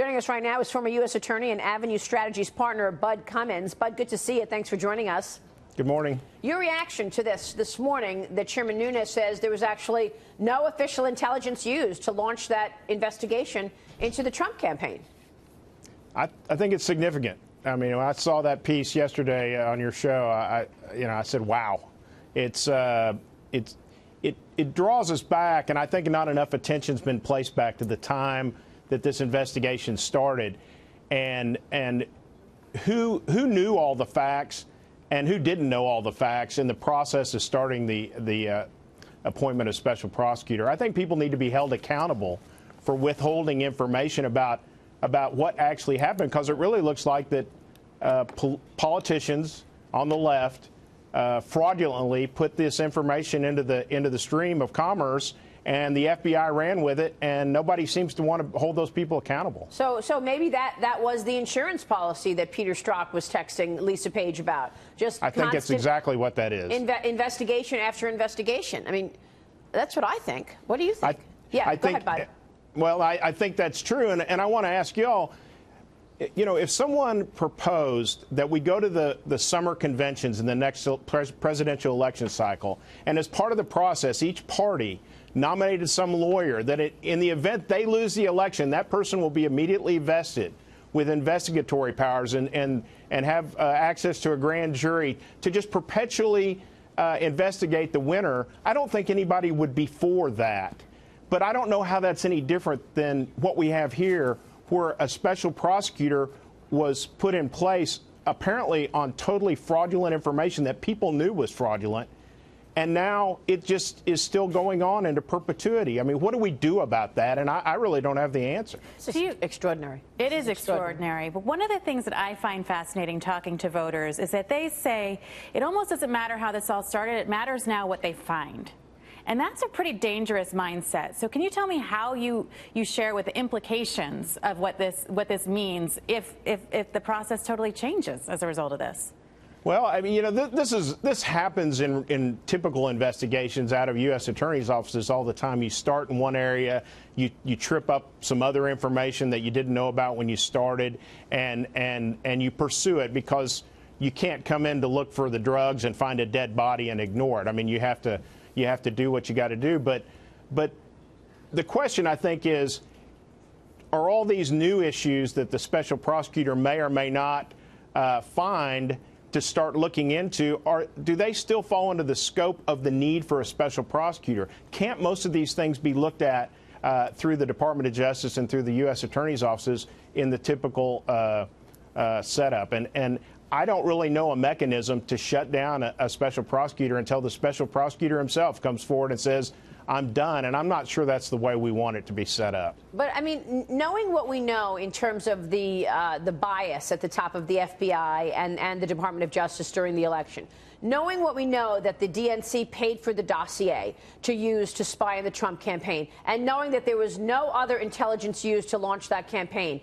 Joining us right now is former U.S. Attorney and Avenue Strategies partner Bud Commins. Bud, good to see you. Thanks for joining us. Good morning. Your reaction to this morning that Chairman Nunes says there was actually no official intelligence used to launch that investigation into the Trump campaign. I think it's significant. I mean, when I saw that piece yesterday on your show, I said, wow. It draws us back, and I think not enough attention's been placed back to the time that this investigation started, and who knew all the facts and who didn't know all the facts in the process of starting the appointment of special prosecutor. I think people need to be held accountable for withholding information about what actually happened, because it really looks like that politicians on the left fraudulently put this information into the stream of commerce, and the FBI ran with it, and nobody seems to want to hold those people accountable. So maybe that was the insurance policy that Peter Strzok was texting Lisa Page about. Just I think it's exactly what that is. Investigation after investigation. I mean, that's what I think. What do you think? Go ahead, Bud. Well, I think that's true, and I want to ask y'all, you know, if someone proposed that we go to the summer conventions in the next presidential election cycle, and as part of the process, each party nominated some lawyer that in the event they lose the election, that person will be immediately vested with investigatory powers and have access to a grand jury to just perpetually investigate the winner, I don't think anybody would be for that. But I don't know how that's any different than what we have here, where a special prosecutor was put in place apparently on totally fraudulent information that people knew was fraudulent. And now it just is still going on into perpetuity. I mean, what do we do about that? And I really don't have the answer. It's extraordinary. It is extraordinary. But one of the things that I find fascinating talking to voters is that they say it almost doesn't matter how this all started. It matters now what they find. And that's a pretty dangerous mindset. So can you tell me how you share with the implications of what this means if the process totally changes as a result of this? Well, I mean, you know, this happens in typical investigations out of U.S. attorneys' offices all the time. You start in one area, you trip up some other information that you didn't know about when you started, and you pursue it because you can't come in to look for the drugs and find a dead body and ignore it. I mean, you have to do what you got to do. But the question, I think, is, are all these new issues that the special prosecutor may or may not find to start looking into, do they still fall into the scope of the need for a special prosecutor? Can't most of these things be looked at through the Department of Justice and through the U.S. attorney's offices in the typical setup? And I don't really know a mechanism to shut down a special prosecutor until the special prosecutor himself comes forward and says, I'm done. And I'm not sure that's the way we want it to be set up. But, I mean, knowing what we know in terms of the bias at the top of the FBI and the Department of Justice during the election, knowing what we know that the DNC paid for the dossier to use to spy on the Trump campaign, and knowing that there was no other intelligence used to launch that campaign,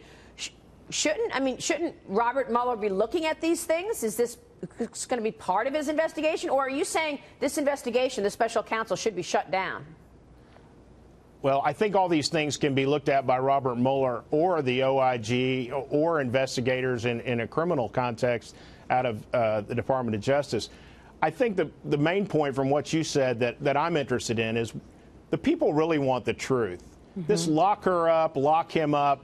shouldn't Robert Mueller be looking at these things? Is this going to be part of his investigation? Or are you saying this investigation, the special counsel, should be shut down? Well, I think all these things can be looked at by Robert Mueller or the OIG or investigators in a criminal context out of the Department of Justice. I think the main point from what you said that I'm interested in is the people really want the truth. Mm-hmm. This lock her up, lock him up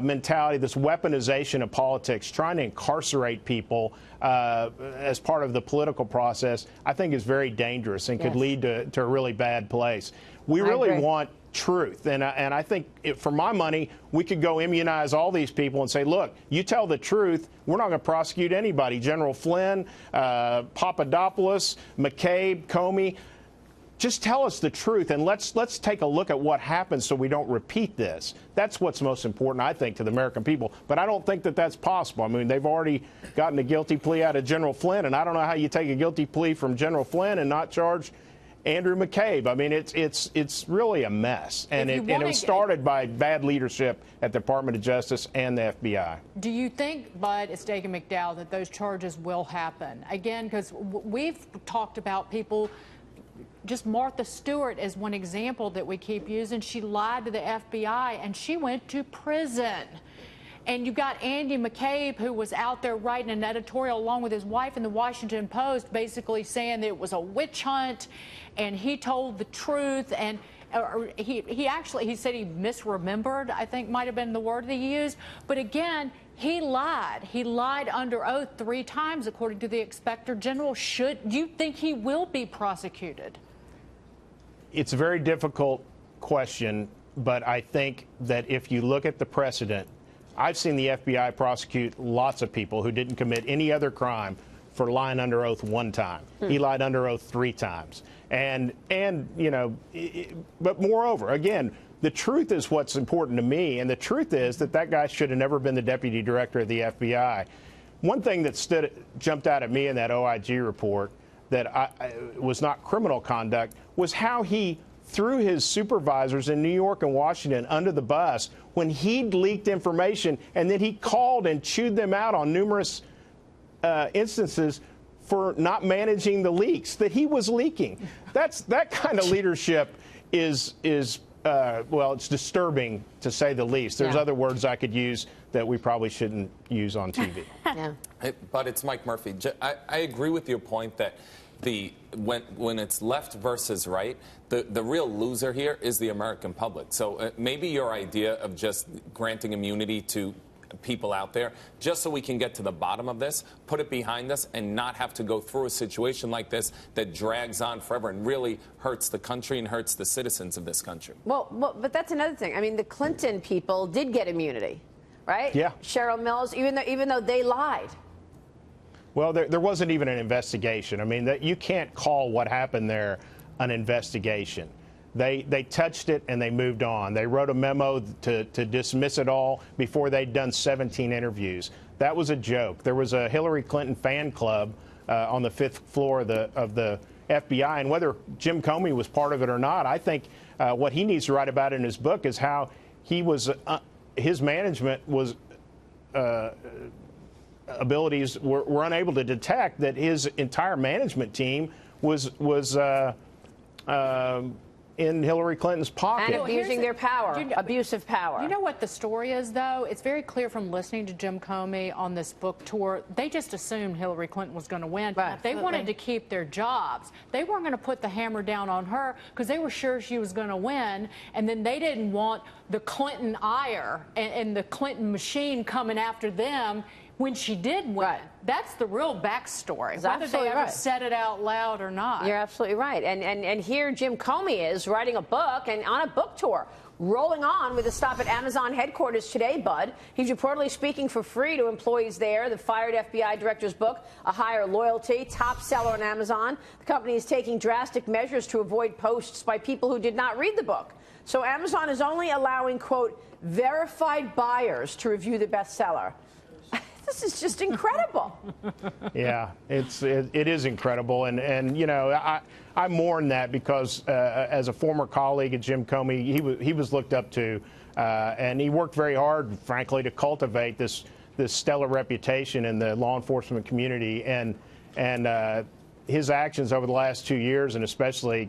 mentality, this weaponization of politics, trying to incarcerate people as part of the political process, I think is very dangerous and could lead to a really bad place. We really want truth. And I think, for my money, we could go immunize all these people and say, look, you tell the truth, we're not going to prosecute anybody. General Flynn, Papadopoulos, McCabe, Comey. Just tell us the truth, and let's take a look at what happened so we don't repeat this. That's what's most important, I think, to the American people. But I don't think that that's possible. I mean, they've already gotten a guilty plea out of General Flynn, and I don't know how you take a guilty plea from General Flynn and not charge Andrew McCabe. I mean, it's really a mess, and it was started by bad leadership at the Department of Justice and the FBI. Do you think, Bud, it's Stegan McDowell, that those charges will happen? Again, because we've talked about people just Martha Stewart is one example that we keep using. She lied to the FBI, and she went to prison. And you got Andy McCabe, who was out there writing an editorial along with his wife in the Washington Post, basically saying that it was a witch hunt, and he told the truth. And he said he misremembered, I think might have been the word that he used. But again, he lied. He lied under oath 3 times, according to the Inspector General. Should you think he will be prosecuted? It's a very difficult question, but I think that if you look at the precedent, I've seen the FBI prosecute lots of people who didn't commit any other crime for lying under oath 1 time. He lied under oath 3 times. And you know, but moreover, again, the truth is what's important to me, and the truth is that that guy should have never been the deputy director of the FBI. One thing that jumped out at me in that OIG report that was not criminal conduct was how he threw his supervisors in New York and Washington under the bus when he'd leaked information, and then he called and chewed them out on numerous instances for not managing the leaks that he was leaking. That kind of leadership is well, it's disturbing to say the least. There's other words I could use that we probably shouldn't use on TV. But it's Mike Murphy. I agree with your point that when it's left versus right, the real loser here is the American public. So maybe your idea of just granting immunity to people out there, just so we can get to the bottom of this, put it behind us, and not have to go through a situation like this that drags on forever and really hurts the country and hurts the citizens of this country. Well, but that's another thing. I mean, the Clinton people did get immunity, right? Yeah. Cheryl Mills, even though they lied. Well, there wasn't even an investigation. I mean, you can't call what happened there an investigation. They touched it and they moved on. They wrote a memo to dismiss it all before they'd done 17 interviews. That was a joke. There was a Hillary Clinton fan club on the 5th floor of the FBI, and whether Jim Comey was part of it or not, I think what he needs to write about in his book is how he was his management was abilities were unable to detect that his entire management team was in Hillary Clinton's pocket. And abusing their power, abusive power. You know what the story is, though? It's very clear from listening to Jim Comey on this book tour. They just assumed Hillary Clinton was going to win. Right. They wanted to keep their jobs. They weren't going to put the hammer down on her because they were sure she was going to win. And then they didn't want the Clinton ire and the Clinton machine coming after them when she did win. Right. That's the real backstory, whether they ever said it out loud or not. You're absolutely right. And here Jim Comey is writing a book and on a book tour, rolling on with a stop at Amazon headquarters today, Bud. He's reportedly speaking for free to employees there. The fired FBI director's book, A Higher Loyalty, top seller on Amazon. The company is taking drastic measures to avoid posts by people who did not read the book. So Amazon is only allowing, quote, verified buyers to review the bestseller. This is just incredible. Yeah, it is incredible, and you know I mourn that because as a former colleague of Jim Comey, he was looked up to, and he worked very hard, frankly, to cultivate this stellar reputation in the law enforcement community, and his actions over the last 2 years, and especially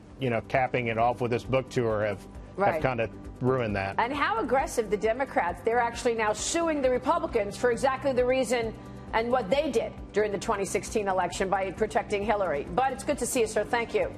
capping it off with this book tour, have kind of ruined that. And how aggressive the Democrats, they're actually now suing the Republicans for exactly the reason and what they did during the 2016 election by protecting Hillary. But it's good to see you, sir. Thank you.